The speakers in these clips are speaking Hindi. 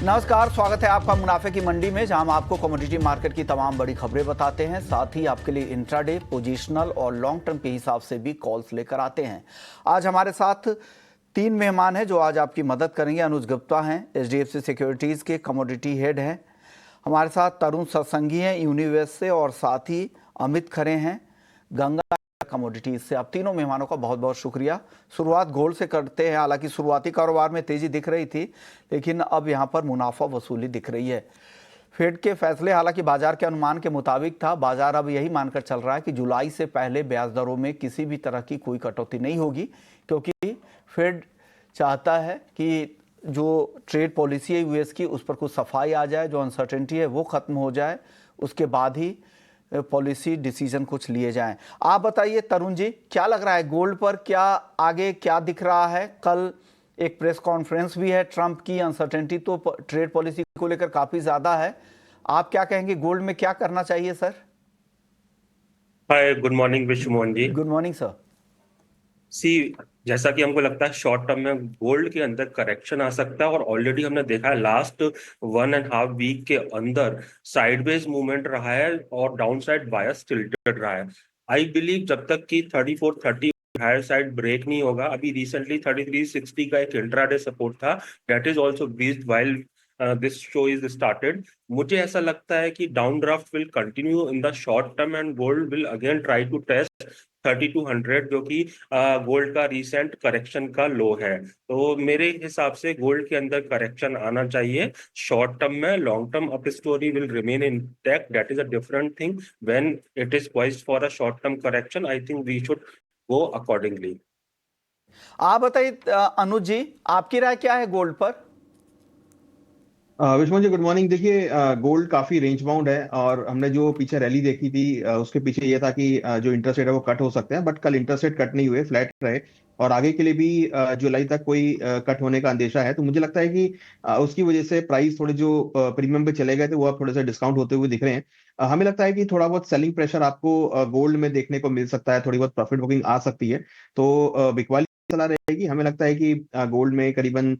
नमस्कार, स्वागत है आपका मुनाफे की मंडी में, जहां हम आपको कमोडिटी मार्केट की तमाम बड़ी खबरें बताते हैं। साथ ही आपके लिए इंट्राडे, पोजिशनल और लॉन्ग टर्म के हिसाब से भी कॉल्स लेकर आते हैं। आज हमारे साथ 3 मेहमान हैं जो आज आपकी मदद करेंगे। अनुज गुप्ता हैं, HDFC सिक्योरिटीज़ के कमोडिटी हेड हैं। हमारे साथ तरुण सत्संगी हैं यूनिवर्स से, और साथ ही अमित खरे हैं गंगा कमोडिटीज से। आप तीनों मेहमानों का बहुत बहुत शुक्रिया। शुरुआत गोल्ड से करते हैं। हालांकि शुरुआती कारोबार में तेजी दिख रही थी, लेकिन अब यहां पर मुनाफा वसूली दिख रही है। फेड के फैसले हालांकि बाजार के अनुमान के मुताबिक था। बाजार अब यही मानकर चल रहा है कि जुलाई से पहले ब्याज दरों में किसी भी तरह की कोई कटौती नहीं होगी, क्योंकि फेड चाहता है कि जो ट्रेड पॉलिसी है यूएस की, उस पर कुछ सफाई आ जाए, जो अनसर्टेनिटी है वो खत्म हो जाए, उसके बाद ही पॉलिसी डिसीजन कुछ लिए जाएं। आप बताइए तरुण जी, क्या लग रहा है गोल्ड पर, क्या आगे क्या दिख रहा है? कल एक प्रेस कॉन्फ्रेंस भी है ट्रंप की। अनसर्टेनिटी तो ट्रेड पॉलिसी को लेकर काफी ज्यादा है। आप क्या कहेंगे, गोल्ड में क्या करना चाहिए सर? हाय, good morning Vishwa Mohan ji. Good morning sir. See, जैसा कि हमको लगता है शॉर्ट टर्म में गोल्ड के अंदर करेक्शन आ सकता है, और ऑलरेडी हमने देखा है लास्ट 1.5 वीक के अंदर साइडवेज मूवमेंट रहा है और डाउन साइड बायस टिल्टेड रहा है। आई बिलीव जब तक कि 3430 हायर साइड ब्रेक नहीं होगा। अभी रिसेंटली 3360 का एक इंट्राडे सपोर्ट था, that is also breached while this show is started. मुझे ऐसा लगता है कि downdraft will continue in the short term and gold will again try to test 3200, जो कि गोल्ड का रिसेंट करेक्शन का लो है। तो मेरे हिसाब से गोल्ड के अंदर करेक्शन आना चाहिए शॉर्ट टर्म में। Long term up story will remain intact, that is a different thing. When it is poised for a short term correction, I think we should go accordingly. आप बताइए अनुज जी, आपकी राय क्या है गोल्ड पर? Vishnu ji, good morning. देखिए, गोल्ड काफी रेंज बाउंड है, और हमने जो पीछे रैली देखी थी उसके पीछे ये था कि जो इंटरेस्ट रेट है वो कट हो सकते हैं, बट कल इंटरेस्ट रेट कट नहीं हुए, फ्लैट रहे। और आगे के लिए भी जुलाई तक कोई कट होने का अंदेशा है। तो मुझे लगता है कि उसकी वजह से प्राइस थोड़े जो प्रीमियम पे चले गए थे वो अब थोड़े से डिस्काउंट होते हुए दिख रहे हैं। हमें लगता है कि थोड़ा बहुत सेलिंग प्रेशर आपको गोल्ड में देखने को मिल सकता है, थोड़ी बहुत प्रॉफिट बुकिंग आ सकती है। तो बिकवाली सलाह रहेगी। हमें लगता है कि गोल्ड में करीबन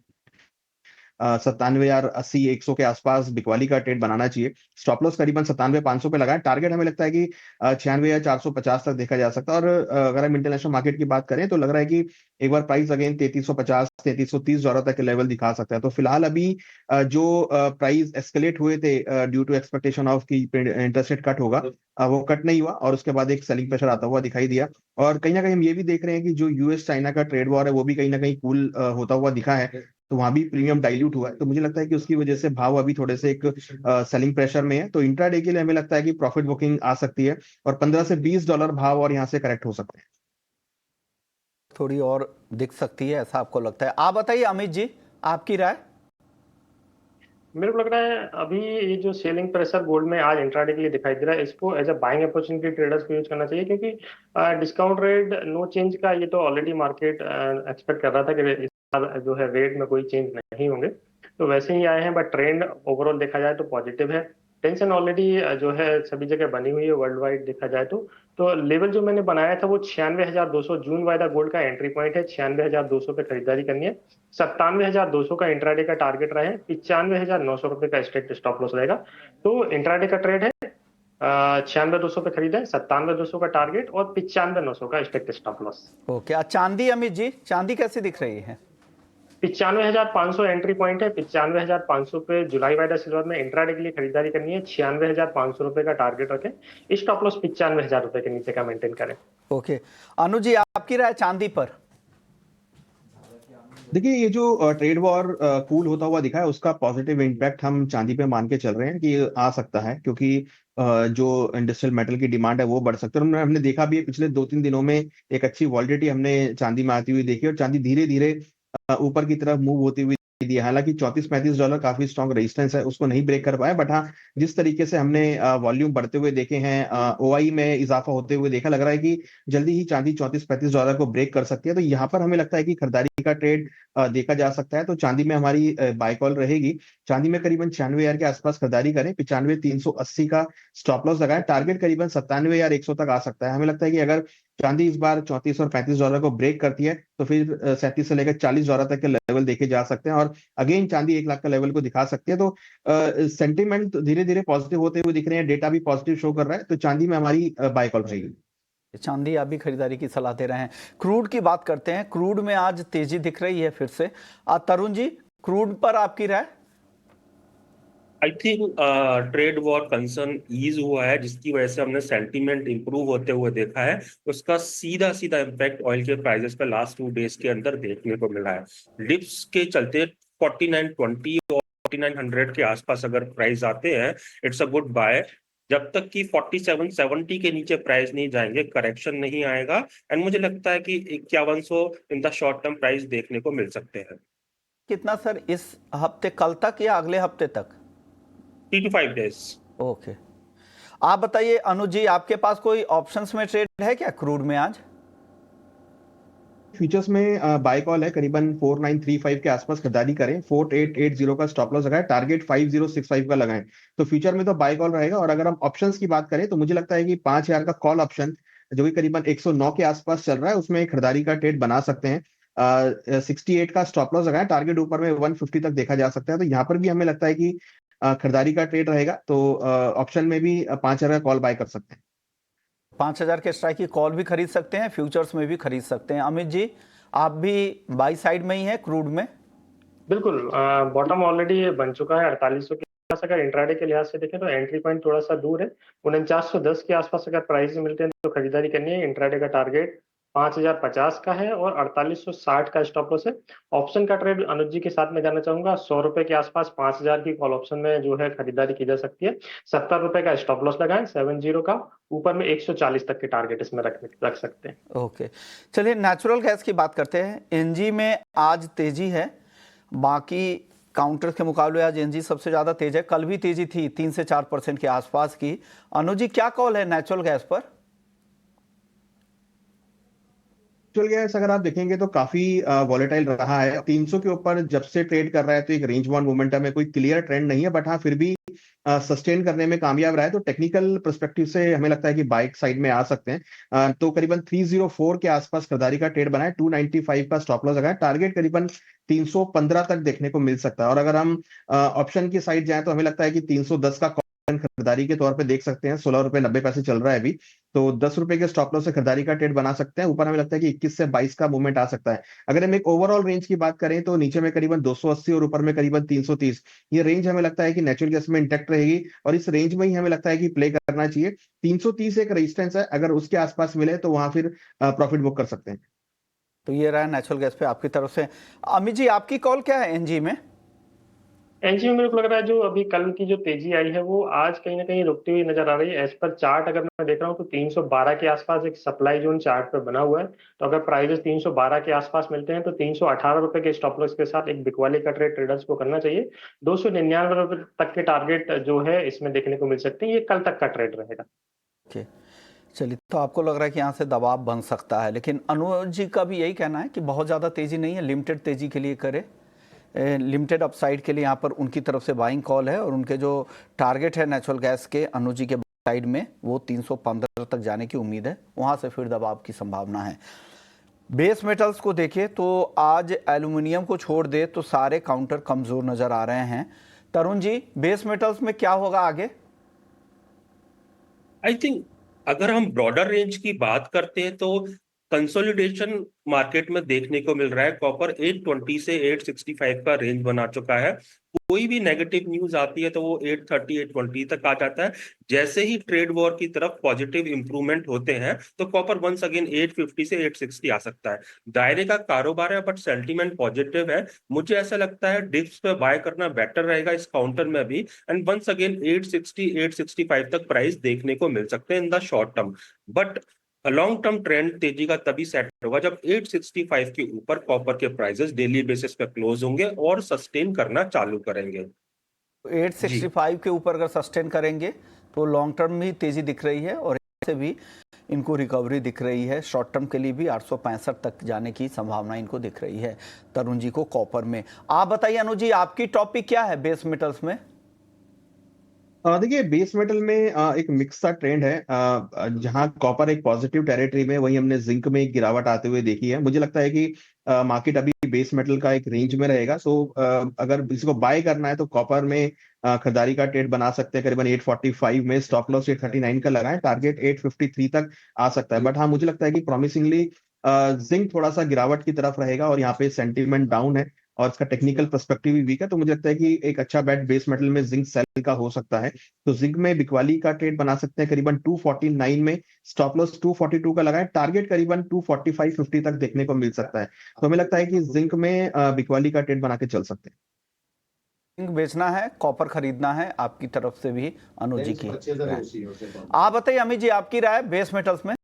97,080-100 के आसपास बिकवाली का ट्रेड बनाना चाहिए। स्टॉप लॉस करीबन 97,500 पे लगाए। टारगेट हमें लगता है कि 96,450 तक देखा जा सकता है। और अगर हम इंटरनेशनल मार्केट की बात करें तो लग रहा है कि एक बार प्राइस अगेन 3350 $3330 तक के लेवल दिखा सकता है। तो फिलहाल अभी जो प्राइस एस्केलेट हुए थे ड्यू टू एक्सपेक्टेशन ऑफ की इंटरेस्ट रेट कट होगा, वो कट नहीं हुआ, और उसके बाद एक सेलिंग प्रेशर आता हुआ दिखाई दिया। और कहीं ना कहीं हम ये भी देख रहे हैं कि जो यूएस चाइना का ट्रेड वॉर है वो भी कहीं ना कहीं कूल होता हुआ दिखा है। तो वहां भी प्रीमियम डाइल्यूट हुआ है। तो मुझे लगता है कि उसकी वजह से भाव अभी थोड़े से एक सेलिंग प्रेशर में है। तो इंट्राडे के लिए हमें लगता है कि प्रॉफिट बुकिंग आ सकती है, और $15 से $20 भाव और यहाँ से करेक्ट हो सकते हैं। थोड़ी और दिख सकती है, ऐसा आपको लगता है? आप बताइए अमित जी, आपकी राय? मेरे को लग रहा है अभी ये जो सेलिंग प्रेशर गोल्ड में आज इंट्राडे के लिए दिखाई दे रहा है, इसको as a buying opportunity traders को यूज करना चाहिए, क्योंकि डिस्काउंट रेट नो चेंज का ये तो ऑलरेडी मार्केट एक्सपेक्ट कर रहा था कि इस बार जो है रेट में कोई चेंज नहीं होंगे। तो वैसे ही आए हैं, बट ट्रेंड ओवरऑल देखा जाए तो पॉजिटिव है। टेंशन ऑलरेडी जो है सभी जगह बनी हुई है वर्ल्ड वाइड देखा जाए तो लेवल जो मैंने बनाया था वो 96,200 जून वायदा गोल्ड का एंट्री पॉइंट है। 96,200 पे खरीदारी करनी है। 97,200 का इंट्राडे का टारगेट रहे। 95,900 का स्ट्रेट स्टॉप लॉस रहेगा। तो इंट्राडे का ट्रेड है 96,200 पे खरीदा है, 97,200 का टारगेट और 95,900 का स्ट्रेट स्टॉप लॉस। ओके, चांदी अमित जी, चांदी कैसी दिख रही है? 95,500 एंट्री पॉइंट है। 95,500 पे जुलाई वायदा सिल्वर में इंट्राडे के लिए खरीदारी करनी है। 96,500 का टारगेट रखें। स्टॉप लॉस 95,000 के नीचे का मेंटेन करें। ओके, अनुज जी आपकी राय चांदी पर? देखिए, ये जो ट्रेड वॉर कूल होता हुआ दिखा है उसका पॉजिटिव इम्पैक्ट हम चांदी पे मान के चल रहे हैं कि ये आ सकता है, क्योंकि जो इंडस्ट्रियल मेटल की डिमांड है वो बढ़ सकती है। और हमने देखा भी है पिछले 2-3 दिनों में एक अच्छी वॉलिडिटी हमने चांदी में आती हुई देखी, और चांदी धीरे धीरे ऊपर की तरफ मूव होती हुई दी है। हालांकि $34-35 काफी स्ट्रॉन्ग रेजिस्टेंस है, उसको नहीं ब्रेक कर पाया, बट हाँ, जिस तरीके से हमने वॉल्यूम बढ़ते हुए देखे हैं, ओआई में इजाफा होते हुए देखा, लग रहा है कि जल्दी ही चांदी $34-35 को ब्रेक कर सकती है। तो यहाँ पर हमें लगता है कि खरीदारी का ट्रेड देखा जा सकता है। तो चांदी में हमारी बाय कॉल रहेगी। चांदी में करीबन 96,000 के आसपास खरीदारी करें। 95,380 का स्टॉप लॉस लगाएं। टारगेट करीबन 97,100 तक आ सकता है। हमें लगता है कि अगर चांदी इस बार 34 और 35 डॉलर को ब्रेक करती है तो फिर 37 से लेकर 40 डॉलर तक के लेवल देखे जा सकते हैं, और अगेन चांदी 1 लाख का लेवल को दिखा सकती है। तो सेंटिमेंट धीरे धीरे पॉजिटिव होते हुए दिख रहे हैं, डेटा भी पॉजिटिव शो कर रहा है, तो चांदी में हमारी बाय कॉल रहेगी। चांदी आप भी खरीदारी की सलाह दे रहे हैं। क्रूड की बात करते हैं, क्रूड में आज तेजी दिख रही है फिर से। तरुण जी, क्रूड पर आपकी राय? I think trade war concern is हुआ है, जिसकी वजह से हमने सेंटीमेंट इंप्रूव होते हुए देखा है। उसका सीधा सीधा इम्पैक्ट ऑयल के प्राइसेस पे लास्ट 2 डेज के अंदर देखने को मिला है। डिप्स के चलते 4920 और 4900 के आसपास अगर प्राइस आते हैं, इट्स अ गुड बाय। जब तक कि 4770 के नीचे प्राइस नहीं जाएंगे, करेक्शन नहीं आएगा, एंड मुझे लगता है कि 5100 इन द शॉर्ट टर्म प्राइस देखने को मिल सकते हैं। कितना सर, इस हफ्ते कल तक या अगले हफ्ते तक? 3 to 5 days। ओके, आप बताइए अनुज जी, आपके पास कोई ऑप्शंस में ट्रेड है क्या क्रूड में आज? फ्यूचर्स में बाय कॉल है, करीबन 4935 के आसपास खरीदारी करें, 4880 का स्टॉप लॉस लगाएं, टारगेट 5065 का लगाएं। तो फ्यूचर में तो बाय कॉल रहेगा। और अगर हम ऑप्शंस की बात करें तो मुझे लगता है कि 5000 का कॉल ऑप्शन जो कि करीबन 109 के आसपास चल रहा है, उसमें खरीदारी का ट्रेड बना सकते हैं। 68 का स्टॉप लॉस लगाएं, टारगेट ऊपर में 150 तक देखा जा सकता है। तो यहाँ पर भी हमें लगता है कि खरीदारी का ट्रेड रहेगा, तो ऑप्शन में भी 5000 का कॉल बाय कर सकते हैं। 5000 के स्ट्राइक की कॉल भी खरीद सकते हैं, फ्यूचर्स में भी खरीद सकते हैं। अमित जी, आप भी बाई साइड में ही हैं क्रूड में? बिल्कुल, बॉटम ऑलरेडी बन चुका है 4800 के आसपास। अगर इंट्राडे के लिहाज से देखें तो एंट्री पॉइंट थोड़ा सा दूर है, 4910 के आसपास अगर प्राइस मिलते हैं तो खरीदारी करनी है। इंट्राडे का टारगेट 5050 का है और 4860 का स्टॉप लॉस है। ऑप्शन का ट्रेड अनुज जी के साथ में जाना चाहूंगा। 100 रुपए के आसपास 5000 की कॉल ऑप्शन में जो है खरीदारी की जा सकती है। 70 रुपए का स्टॉप लॉस लगाएं, 70 का। ऊपर में 140 तक के टारगेट इसमें रख सकते हैं। ओके, चलिए नेचुरल गैस की बात करते हैं। एनजी में आज तेजी है, बाकी काउंटर के मुकाबले आज एनजी सबसे ज्यादा तेज है। कल भी तेजी थी 3 से 4% के आसपास की। अनुज जी, क्या कॉल है नेचुरल गैस पर? नेचुरल गैस अगर आप देखेंगे तो काफी वॉलेटाइल रहा है। 300 के ऊपर जब से ट्रेड कर रहा है तो एक रेंज बाउंड मोमेंटम है, कोई क्लियर ट्रेंड नहीं है, बट हाँ फिर भी सस्टेन करने में कामयाब रहा है। तो टेक्निकल पर्सपेक्टिव से हमें लगता है कि बाइक साइड में आ सकते हैं। तो करीबन 304 के आसपास खरीदारी का ट्रेड बनाए, 295 का स्टॉप लॉस लगाए, टारगेट करीबन 315 तक देखने को मिल सकता है। और अगर हम ऑप्शन की साइड जाएं तो हमें लगता है कि 310 का खरीदारी के तौर पे देख सकते हैं। 16 रुपए 90 पैसे चल रहा है अभी, तो 10 रुपए के स्टॉप लॉस से खरीदारी का ट्रेड बना सकते हैं। ऊपर हमें लगता है कि 21 से 22 का मूवमेंट आ सकता है। अगर हम एक ओवरऑल रेंज की बात करें तो नीचे में करीबन 280 और ऊपर में करीबन 330, ये रेंज हमें लगता है कि नेचुरल गैस में इंटैक्ट रहेगी, और इस रेंज में ही हमें लगता है कि प्ले करना चाहिए। 330 एक रेजिस्टेंस है, अगर उसके आसपास मिले तो वहां फिर प्रॉफिट बुक कर सकते हैं। तो ये रहा नेचुरल गैस पे आपकी तरफ से। अमित जी, आपकी कॉल क्या है एनजी में? एनजी में मेरे को लग रहा है जो अभी कल की जो तेजी आई है वो आज कहीं ना कहीं रुकती हुई नजर आ रही है। एज पर चार्ट अगर मैं देख रहा हूँ तो 312 के आसपास एक सप्लाई जोन चार्ट पे बना हुआ है। तो अगर प्राइजेस 312 के आसपास मिलते हैं तो 318 रुपए के स्टॉप लॉस के साथ एक बिकवाली का ट्रेड ट्रेडर्स को करना चाहिए। 299 रुपए तक के टारगेट जो है इसमें देखने को मिल सकते हैं। ये कल तक का ट्रेड रहेगा। ओके, चलिए, तो आपको लग रहा है कि यहाँ से दबाव बन सकता है, लेकिन अनुज जी का भी यही कहना है कि बहुत ज़्यादा तेज़ी नहीं है, लिमिटेड तेज़ी के लिए करे। लिमिटेड अपसाइड के लिए यहाँ पर उनकी तरफ से बाइंग कॉल है, और उनके जो टारगेट है नेचुरल गैस के अनुज जी के साइड में वो 315 तक जाने की उम्मीद है, वहाँ से फिर दबाव की संभावना है। बेस मेटल्स को देखें तो आज एल्यूमिनियम को छोड़ दे तो सारे काउंटर कमज़ोर नज़र आ रहे हैं। तरुण जी, बेस मेटल्स में क्या होगा आगे? आई थिंक अगर हम ब्रॉडर रेंज की बात करते हैं तो कंसोलिडेशन मार्केट में देखने को मिल रहा है। कॉपर 820 से 865 का रेंज बना चुका है। कोई भी नेगेटिव न्यूज आती है तो वो 830 820 तक आ जाता है। जैसे ही ट्रेड वॉर की तरफ पॉजिटिव इंप्रूवमेंट होते हैं तो कॉपर वंस अगेन 850 से 860 आ सकता है। दायरे का कारोबार है, बट सेंटीमेंट पॉजिटिव है। मुझे ऐसा लगता है डिप्स पे बाय करना बेटर रहेगा इस काउंटर में भी, एंड वंस अगेन 860 865 तक प्राइस देखने को मिल सकते हैं इन the short term. But long term trend तेजी का तभी सेट होगा जब 865 के ऊपर कॉपर के प्राइसेस डेली बेसिस पे क्लोज होंगे और सस्टेन करना चालू करेंगे। 865 के ऊपर अगर सस्टेन करेंगे तो लॉन्ग टर्म में तेजी दिख रही है, और से भी इनको रिकवरी दिख रही है। शॉर्ट टर्म के लिए भी 865 तक जाने की संभावना इनको दिख रही है तरुण जी को कॉपर में। आप बताइए अनुज जी, आपकी टॉपिक क्या है बेस मेटल्स में? देखिए बेस मेटल में एक मिक्स सा ट्रेंड है। जहां कॉपर एक पॉजिटिव टेरिटरी में, वहीं हमने जिंक में एक गिरावट आते हुए देखी है। मुझे लगता है कि मार्केट अभी बेस मेटल का एक रेंज में रहेगा। सो अगर किसी को बाय करना है तो कॉपर में खरीदारी का ट्रेड बना सकते हैं। करीबन 845 में स्टॉप लॉस 839 का लगाएं, टारगेट 853 तक आ सकता है। बट हाँ, मुझे लगता है कि प्रॉमिसिंगली जिंक थोड़ा सा गिरावट की तरफ रहेगा और यहाँ पे सेंटीमेंट डाउन है और इसका टेक्निकल पर्सपेक्टिव भी वीक है। तो मुझे लगता है कि एक अच्छा बेट बेस मेटल में जिंक सेल का हो सकता है। तो जिंक में बिकवाली का ट्रेड बना सकते हैं करीबन 249 में, स्टॉप लॉस 242 का लगाएं, टारगेट करीबन 245-50 तक देखने को मिल सकता है। तो हमें लगता है कि जिंक में बिकवाली का ट्रेड बना के चल सकते हैं। जिंक बेचना है, कॉपर खरीदना है, आपकी तरफ से भी अनुज जी की राय। आप बताइए अमित जी, आपकी राय बेस मेटल्स में।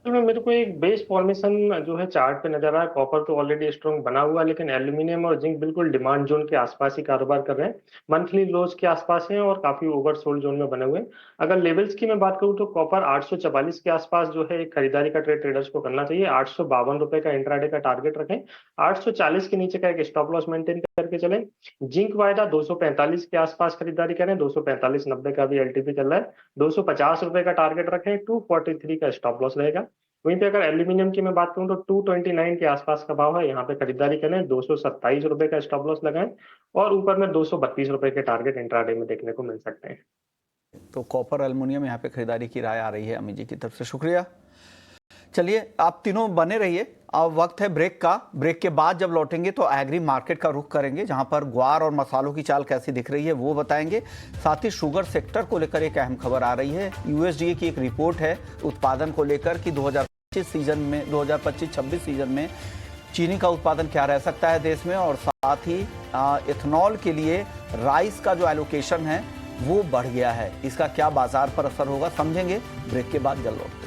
में मेरे को एक बेस फॉर्मेशन जो है चार्ट पे नजर आ रहा है। कॉपर तो ऑलरेडी स्ट्रॉन्ग बना हुआ है, लेकिन एल्यूमिनियम और जिंक बिल्कुल डिमांड जोन के आसपास ही कारोबार कर रहे हैं। मंथली लोज के आसपास हैं और काफी ओवरसोल्ड जोन में बने हुए हैं। अगर लेवल्स की मैं बात करूं तो कॉपर 844 के आसपास जो है एक खरीदारी का ट्रेड ट्रेडर्स को करना चाहिए। 852 रुपए का इंट्राडे का टारगेट रखें। 840 के नीचे का एक स्टॉप लॉस मेंटेन करके चलें। जिंक वायदा 245 के आसपास खरीदारी करें। 245.90 का भी एलटीपी चल रहा है। 250 रुपए का टारगेट रखें। 243 का स्टॉप लॉस रहेगा। वहीं पे अगर एल्यूमिनियम की मैं बात करूं तो 229 के आसपास का भाव है। यहाँ पे खरीदारी करें। 227 रुपए का स्टॉप लॉस लगाएं और ऊपर में 232 रुपए के टारगेट इंट्राडे में देखने को मिल सकते हैं। तो कॉपर एल्युमिनियम यहाँ पे खरीदारी की राय आ रही है अमित जी की तरफ से, शुक्रिया। चलिए आप तीनों बने रहिए, अब वक्त है ब्रेक का। ब्रेक के बाद जब लौटेंगे तो एग्री मार्केट का रुख करेंगे, जहां पर ग्वार और मसालों की चाल कैसी दिख रही है वो बताएंगे। साथ ही शुगर सेक्टर को लेकर एक अहम खबर आ रही है। यूएसडीए की एक रिपोर्ट है उत्पादन को लेकर कि 2025-26 सीजन में चीनी का उत्पादन क्या रह सकता है देश में, और साथ ही इथेनॉल के लिए राइस का जो एलोकेशन है वो बढ़ गया है। इसका क्या बाजार पर असर होगा समझेंगे ब्रेक के बाद। जल्द लौटते हैं।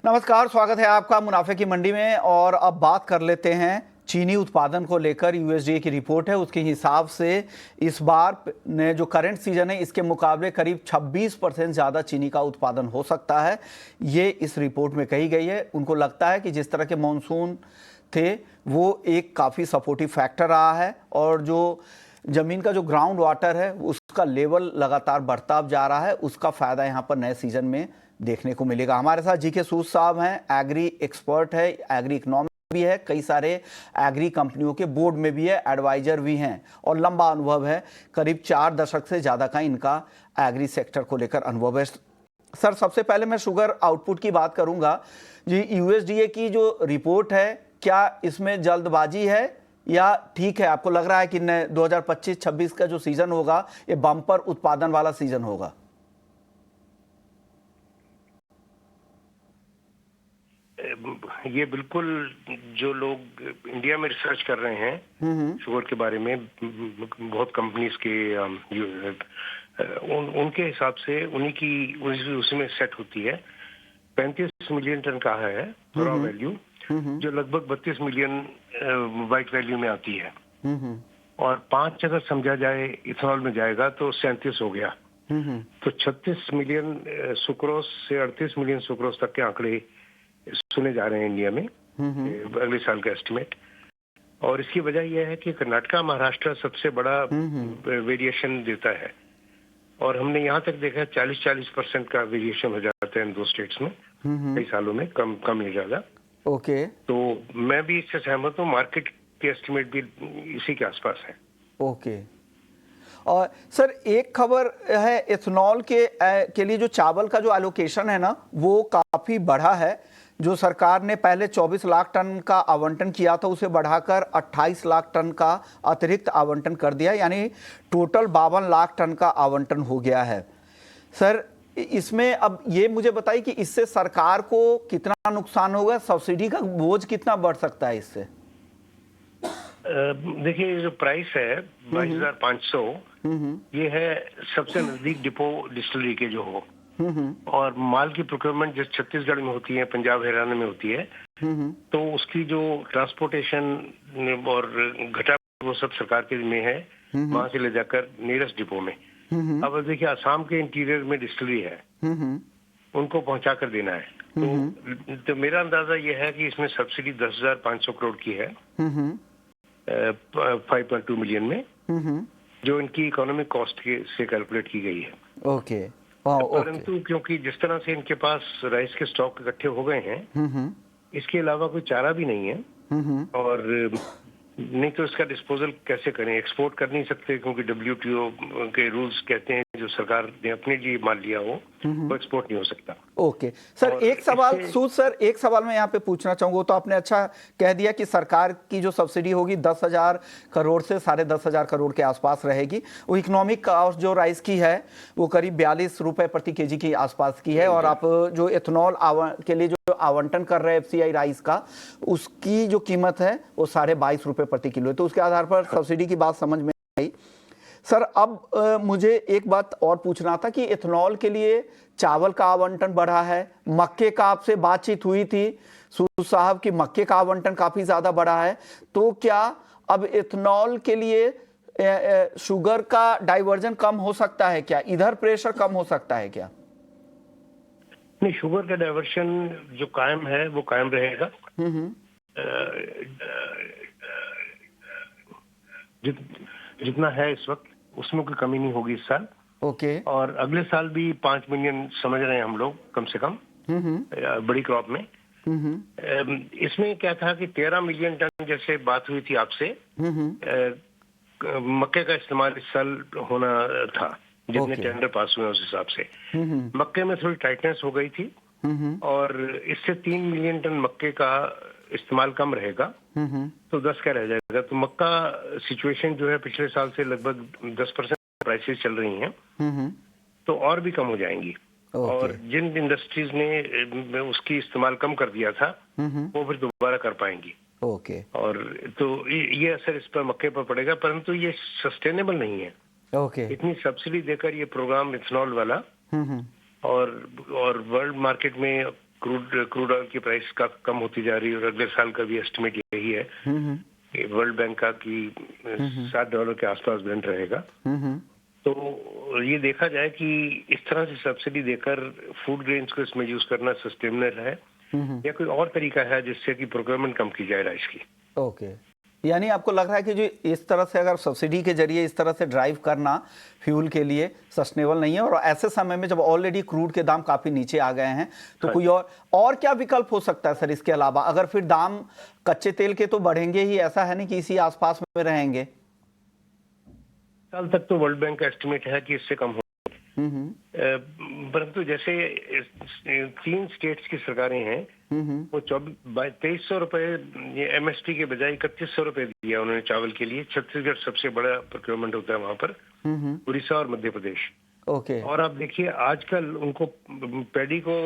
नमस्कार, स्वागत है आपका मुनाफे की मंडी में। और अब बात कर लेते हैं चीनी उत्पादन को लेकर। यूएसडीए की रिपोर्ट है, उसके हिसाब से इस बार ने जो करंट सीजन है इसके मुकाबले करीब 26% ज़्यादा चीनी का उत्पादन हो सकता है, ये इस रिपोर्ट में कही गई है। उनको लगता है कि जिस तरह के मानसून थे वो एक काफ़ी सपोर्टिव फैक्टर रहा है और जो ज़मीन का जो ग्राउंड वाटर है उसका लेवल लगातार बढ़ता जा रहा है, उसका फ़ायदा यहाँ पर नए सीजन में देखने को मिलेगा। हमारे साथ जीके सूद साहब हैं, एग्री एक्सपर्ट है, एग्री इकोनॉमिक भी है, कई सारे एग्री कंपनियों के बोर्ड में भी है, एडवाइजर भी हैं और लंबा अनुभव है। करीब 4 दशक से ज़्यादा का इनका एग्री सेक्टर को लेकर अनुभव है। सर, सबसे पहले मैं शुगर आउटपुट की बात करूंगा जी। यूएसडीए की जो रिपोर्ट है, क्या इसमें जल्दबाजी है या ठीक है? आपको लग रहा है कि 2025-26 का जो सीजन होगा ये बम्पर उत्पादन वाला सीजन होगा? ये बिल्कुल जो लोग इंडिया में रिसर्च कर रहे हैं शुगर के बारे में, बहुत कंपनीज के उनके हिसाब से उन्हीं की उसमें सेट होती है। 35 मिलियन टन का है रॉ वैल्यू, जो लगभग 32 मिलियन वाइट वैल्यू में आती है। और 5 अगर समझा जाए इथेनॉल में जाएगा तो 37 हो गया। तो 36 मिलियन सुक्रोस से 38 मिलियन सुक्रोस तक के आंकड़े सुने जा रहे हैं इंडिया में अगले साल का एस्टिमेट। और इसकी वजह यह है कि कर्नाटका महाराष्ट्र सबसे बड़ा वेरिएशन देता है और हमने यहाँ तक देखा 40% का वेरिएशन हो जाता है इन दो स्टेट्स में कई सालों में, कम या ज्यादा। ओके, तो मैं भी इससे सहमत हूँ, मार्केट के एस्टिमेट भी इसी के आसपास है। ओके। और सर एक खबर है, इथेनॉल के लिए जो चावल का जो एलोकेशन है ना वो काफ़ी बढ़ा है। जो सरकार ने पहले 24 लाख टन का आवंटन किया था उसे बढ़ाकर 28 लाख टन का अतिरिक्त आवंटन कर दिया, यानी टोटल 52 लाख टन का आवंटन हो गया है। सर इसमें अब ये मुझे बताइए कि इससे सरकार को कितना नुकसान होगा, सब्सिडी का बोझ कितना बढ़ सकता है इससे? देखिए जो प्राइस है 22,500, ये है सबसे नजदीक डिपो डिस्टिलरी के जो हो, और माल की प्रोक्योरमेंट जिस छत्तीसगढ़ में होती है, पंजाब हरियाणा में होती है, तो उसकी जो ट्रांसपोर्टेशन और घटा वो सब सरकार के में है, वहां से ले जाकर नियरेस्ट डिपो में। अब देखिए आसाम के इंटीरियर में डिस्टिलरी है, उनको पहुंचा कर देना है। तो मेरा अंदाजा ये है कि इसमें सब्सिडी 10,500 करोड़ की है 5.2 मिलियन में, जो इनकी इकोनॉमिक कॉस्ट से कैलकुलेट की गई है। ओके, ओके, परंतु क्योंकि जिस तरह से इनके पास राइस के स्टॉक इकट्ठे हो गए हैं, इसके अलावा कोई चारा भी नहीं है। और नहीं तो इसका डिस्पोजल कैसे करें? एक्सपोर्ट कर नहीं सकते क्योंकि WTO के रूल्स कहते हैं जो सरकार ने अपने लिए मान लिया हो वो एक्सपोर्ट नहीं हो सकता। ओके सर, एक सवाल सूद सर, एक सवाल मैं यहाँ पे पूछना चाहूंगा। तो आपने अच्छा कह दिया कि सरकार की जो सब्सिडी होगी 10,000 करोड़ से 10,500 करोड़ के आसपास रहेगी। वो इकोनॉमिक कॉस्ट जो राइस की है वो करीब 42 रुपए प्रति केजी के आसपास की है। और आप जो इथेनॉल के लिए जो आवंटन कर रहे हैं FCI राइस का, उसकी जो कीमत है वो 22.5 रुपए प्रति किलो है। तो उसके आधार पर सब्सिडी की बात समझ में आई। सर अब मुझे एक बात और पूछना था कि इथेनॉल के लिए चावल का आवंटन बढ़ा है, मक्के का आपसे बातचीत हुई थी सूद साहब की मक्के का आवंटन काफी ज्यादा बढ़ा है। तो क्या अब इथेनॉल के लिए शुगर का डाइवर्जन कम हो सकता है क्या? इधर प्रेशर कम हो सकता है क्या? नहीं, शुगर का डाइवर्शन जो कायम है वो कायम रहेगा। जितना है इस वक्त उसमें कोई कमी नहीं होगी इस साल। ओके, और अगले साल भी 5 मिलियन समझ रहे हैं हम लोग कम से कम बड़ी क्रॉप में। इसमें क्या था कि 13 मिलियन टन जैसे बात हुई थी आपसे, मक्के का इस्तेमाल इस साल होना था जितने टेंडर पास हुए उस हिसाब से। मक्के में थोड़ी टाइटनेस हो गई थी और इससे 3 मिलियन टन मक्के का इस्तेमाल कम रहेगा, तो 10 का रह जाएगा। तो मक्का सिचुएशन जो है पिछले साल से लगभग 10% प्राइसेस चल रही हैं, तो और भी कम हो जाएंगी। और जिन इंडस्ट्रीज ने उसकी इस्तेमाल कम कर दिया था वो फिर दोबारा कर पाएंगी। ओके, और तो ये असर इस पर मक्के पर पड़ेगा, परंतु ये सस्टेनेबल नहीं है। ओके, इतनी सब्सिडी देकर ये प्रोग्राम इथेनॉल वाला, और वर्ल्ड मार्केट में क्रूड ऑयल की प्राइस का कम होती जा रही है। और अगले साल का भी एस्टिमेट यही है कि वर्ल्ड बैंक का कि $7 के आसपास ब्रेंट रहेगा। तो ये देखा जाए कि इस तरह से सब्सिडी देकर फूड ग्रेन्स को इसमें यूज करना सस्टेनेबल है या कोई और तरीका है जिससे कि प्रोक्योरमेंट कम की जाए राइस की। ओके, यानी आपको लग रहा है कि जो इस तरह से अगर सब्सिडी के जरिए इस तरह से ड्राइव करना फ्यूल के लिए सस्टेनेबल नहीं है। और ऐसे समय में जब ऑलरेडी क्रूड के दाम काफी नीचे आ गए हैं तो कोई और क्या विकल्प हो सकता है सर इसके अलावा? अगर फिर दाम कच्चे तेल के तो बढ़ेंगे ही, ऐसा है नहीं कि इसी आसपास में रहेंगे? साल तक तो वर्ल्ड बैंक का एस्टिमेट है कि इससे कम हो, परंतु जैसे 3 स्टेट्स की सरकारें हैं वो 2300 रुपए MSP के बजाय 3100 रुपए दिया उन्होंने चावल के लिए। छत्तीसगढ़ सबसे बड़ा प्रोक्योरमेंट होता है वहां पर, उड़ीसा और मध्य प्रदेश। ओके, और आप देखिए आजकल उनको पैडी को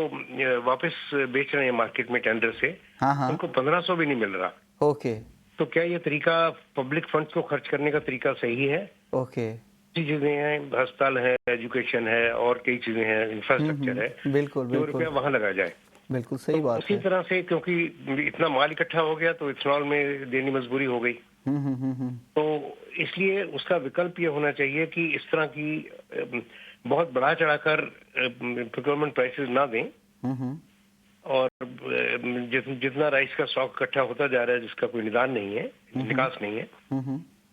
वापस बेच रहे हैं मार्केट में टेंडर से, उनको 1500 भी नहीं मिल रहा। ओके, तो क्या ये तरीका पब्लिक फंड्स को खर्च करने का तरीका सही है? ओके, चीजें हैं, अस्पताल है, एजुकेशन है और कई चीजें हैं, इंफ्रास्ट्रक्चर है, बिल्कुल, जो रुपया वहां लगाया जाए। बिल्कुल सही बात उसी है। तरह से क्योंकि इतना माल इकट्ठा हो गया तो इथेनॉल में देनी मजबूरी हो गई। तो इसलिए उसका विकल्प ये होना चाहिए कि इस तरह की बहुत बढ़ा चढ़ाकर प्रोक्योरमेंट प्राइसेस ना दें, और जितना राइस का स्टॉक इकट्ठा होता जा रहा है जिसका कोई निदान नहीं है, निकास नहीं है,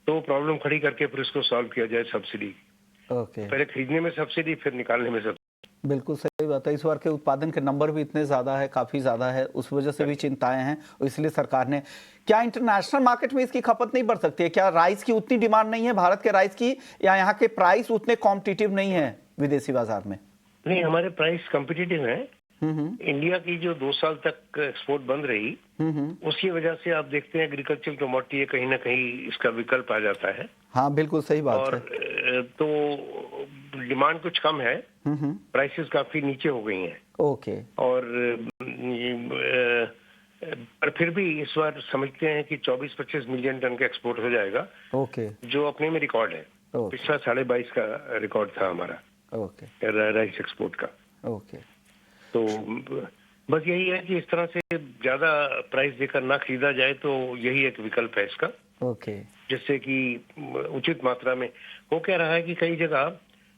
तो प्रॉब्लम खड़ी करके फिर इसको सॉल्व किया जाए सब्सिडी। ओके, पहले खरीदने में सब्सिडी, फिर निकालने में सब्सिडी। बिल्कुल सही बात है। इस बार के उत्पादन के नंबर भी इतने ज़्यादा है, काफ़ी ज़्यादा है, उस वजह से भी चिंताएं हैं। और इसलिए सरकार ने, क्या इंटरनेशनल मार्केट में इसकी खपत नहीं बढ़ सकती है? क्या राइस की उतनी डिमांड नहीं है भारत के राइस की, या यहाँ के प्राइस उतने कॉम्पिटिटिव नहीं है विदेशी बाजार में? नहीं, हमारे प्राइस कॉम्पिटिटिव है। इंडिया की जो 2 साल तक एक्सपोर्ट बंद रही, उसकी वजह से आप देखते हैं एग्रीकल्चर कमोडिटी कहीं ना कहीं इसका विकल्प आ जाता है। हाँ, बिल्कुल सही बात और है। तो डिमांड कुछ कम है, प्राइसेस काफी नीचे हो गई हैं। ओके, और पर फिर भी इस बार समझते हैं कि 24-25 मिलियन टन का एक्सपोर्ट हो जाएगा। ओके, जो अपने में रिकॉर्ड है। पिछला 22.5 का रिकॉर्ड था हमारा। ओके, राइस एक्सपोर्ट का। ओके, तो बस यही है कि इस तरह से ज्यादा प्राइस देकर ना खरीदा जाए, तो यही एक विकल्प है इसका। ओके, जिससे कि उचित मात्रा में हो क्या रहा है कि कई जगह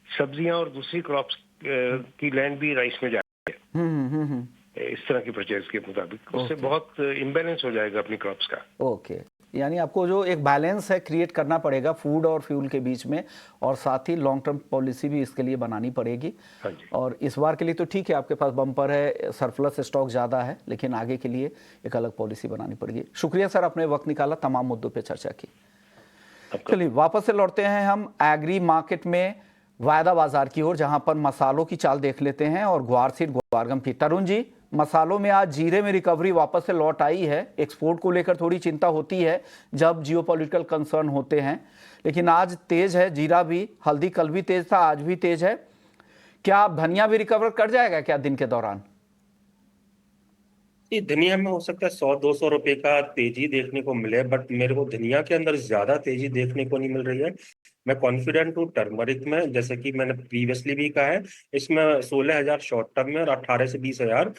सब्जियां और दूसरी क्रॉप्स की लैंड भी राइस में जा इस तरह की परचेज के मुताबिक उससे बहुत इम्बैलेंस हो जाएगा अपनी क्रॉप्स का। ओके, यानी आपको जो एक बैलेंस है क्रिएट करना पड़ेगा फूड और फ्यूल के बीच में, और साथ ही लॉन्ग टर्म पॉलिसी भी इसके लिए बनानी पड़ेगी। हाँ जी। और इस बार के लिए तो ठीक है, आपके पास बम्पर है, सरप्लस स्टॉक ज़्यादा है, लेकिन आगे के लिए एक अलग पॉलिसी बनानी पड़ेगी। शुक्रिया सर, आपने वक्त निकाला, तमाम मुद्दों पर चर्चा की। चलिए वापस से लौटते हैं हम एग्री मार्केट में वायदा बाजार की ओर, जहां पर मसालों की चाल देख लेते हैं और ग्वारसीड ग्वारगम की। तरुण जी, मसालों में आज जीरे में रिकवरी वापस से लौट आई है। एक्सपोर्ट को लेकर थोड़ी चिंता होती है जब जियोपॉलिटिकल कंसर्न होते हैं, लेकिन आज तेज है जीरा भी, हल्दी कल भी तेज था, आज भी तेज है। क्या धनिया भी रिकवर कर जाएगा क्या दिन के दौरान? धनिया में हो सकता है 100-200 रुपए का तेजी देखने को मिले, बट मेरे को धनिया के अंदर ज्यादा तेजी देखने को नहीं मिल रही है। मैं कॉन्फिडेंट हूँ टर्मरिक में, जैसे कि मैंने प्रीवियसली भी कहा है, इसमें 16,000 शॉर्ट टर्म में और 18 से 20,000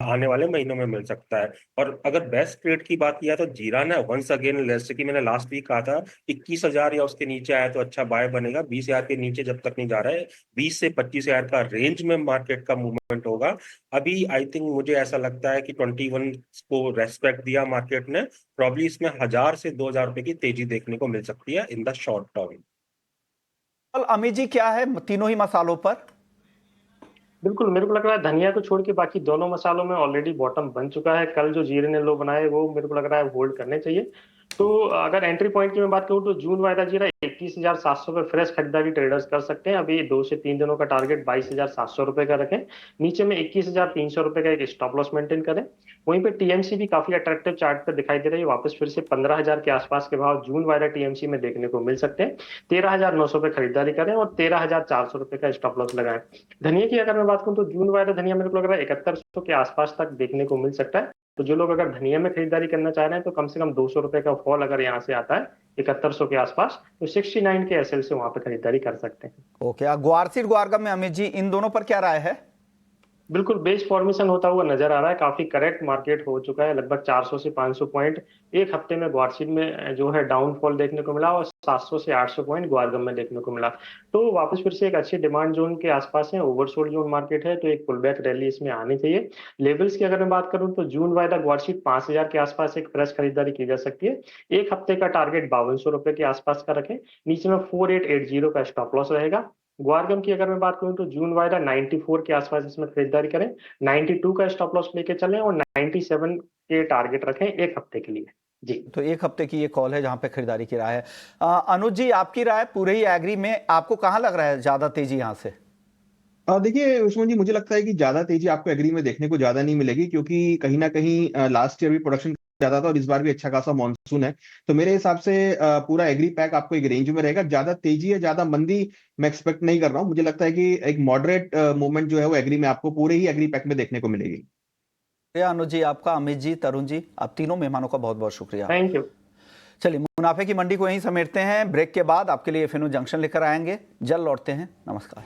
आने वाले महीनों में मिल सकता है। और अगर बेस्ट ट्रेड की बात किया तो जीरा ना वंस अगेन, जैसे कि मैंने लास्ट वीक कहा था, 21,000 या उसके नीचे आया तो अच्छा बाय बनेगा। 20,000 के नीचे जब तक नहीं जा रहा है, 20 से 25,000 का रेंज में मार्केट का मूवमेंट होगा। अभी आई थिंक मुझे ऐसा लगता है कि 21 को रेस्पेक्ट दिया मार्केट ने, प्रॉब्ली इसमें 1,000 से 2,000 रुपए की तेजी देखने को मिल सकती है in the short term. Amit ji, क्या है तीनों ही मसालों पर? बिल्कुल, मेरे को लग रहा है धनिया को छोड़ के बाकी दोनों मसालों में ऑलरेडी बॉटम बन चुका है। कल जो जीरे ने लो बनाए वो मेरे को लग रहा है होल्ड करने चाहिए। तो अगर एंट्री पॉइंट की मैं बात करूं तो जून वायदा जीरा 21,700 पे फ्रेश खरीदारी ट्रेडर्स कर सकते हैं। अभी 2 से 3 दिनों का टारगेट 22,700 रुपए का रखें, नीचे में 21,300 रुपए का एक स्टॉप लॉस मेंटेन करें। वहीं पे टीएमसी भी काफी अट्रैक्टिव चार्ट पे दिखाई दे रही है, वापस फिर से 15,000 के आसपास के भाव जून वायदा टीएमसी में देखने को मिल सकते हैं। 13,900 पे खरीदारी करें और 13,400 रुपए का स्टॉप लॉस लगाएं। धनिया की अगर मैं बात करूं तो जून वायदा धनिया मेरे को लग रहा है 7100 के आसपास तक देखने को मिल सकता है। तो जो लोग अगर धनिया में खरीदारी करना चाह रहे हैं तो कम से कम 200 रुपए का फॉल अगर यहाँ से आता है 7100 के आसपास, तो 69 के एसएल से वहां पे खरीदारी कर सकते हैं। ओके, ग्वारसीड ग्वारगम में अमित जी, इन दोनों पर क्या राय है? बिल्कुल बेस फॉर्मेशन होता हुआ नजर आ रहा है, काफी करेक्ट मार्केट हो चुका है। लगभग 400 से 500 पॉइंट एक हफ्ते में ग्वारसीड में जो है डाउनफॉल देखने को मिला और 700 से 800 पॉइंट ग्वारगम में देखने को मिला। तो वापस फिर से एक अच्छी डिमांड जोन के आसपास है, ओवरसोल्ड जोन मार्केट है, तो एक पुलबैक रैली इसमें आनी चाहिए। लेवल्स की अगर मैं बात करूं तो जून वायदा ग्वारसीड 5,000 के आसपास एक फ्रेश खरीदारी की जा सकती है। एक हफ्ते का टारगेट 5200 रुपए के आसपास का रखें, नीचे में 4880 का स्टॉप लॉस रहेगा। ग्वारगम की अगर मैं बात करूं तो जून वायदा 94 के आसपास इसमें खरीदारी करें, 92 का स्टॉप लॉस लेके चलें और 97 के टारगेट रखें एक हफ्ते के लिए। जी, तो एक हफ्ते की ये कॉल है जहां पे खरीदारी की राय है। अनुज जी, आपकी राय पूरे ही एग्री में, आपको कहां लग रहा है ज्यादा तेजी यहां से? देखिए उस्मान जी, मुझे लगता है कि ज्यादा तेजी आपको एग्री में देखने को ज्यादा नहीं मिलेगी, क्योंकि कहीं ना कहीं लास्ट ईयर भी प्रोडक्शन ज्यादा था और इस बार भी अच्छा खासा मॉनसून है। तो मेरे हिसाब से पूरा एग्री पैक आपको एक रेंज में रहेगा। ज्यादा तेजी या ज्यादा मंदी मैं एक्सपेक्ट नहीं कर रहा हूँ। मुझे लगता है कि एक मॉडरेट मूवमेंट जो है वो एग्री में आपको पूरे ही एग्री पैक में देखने को मिलेगी। अनुज जी आपका, अमित जी, तरुण जी, आप तीनों मेहमानों का बहुत बहुत शुक्रिया। Thank you. चलिए मुनाफे की मंडी को यहीं समेटते हैं। ब्रेक के बाद आपके लिए एफएनओ जंक्शन लेकर आएंगे, जल्द लौटते हैं। नमस्कार।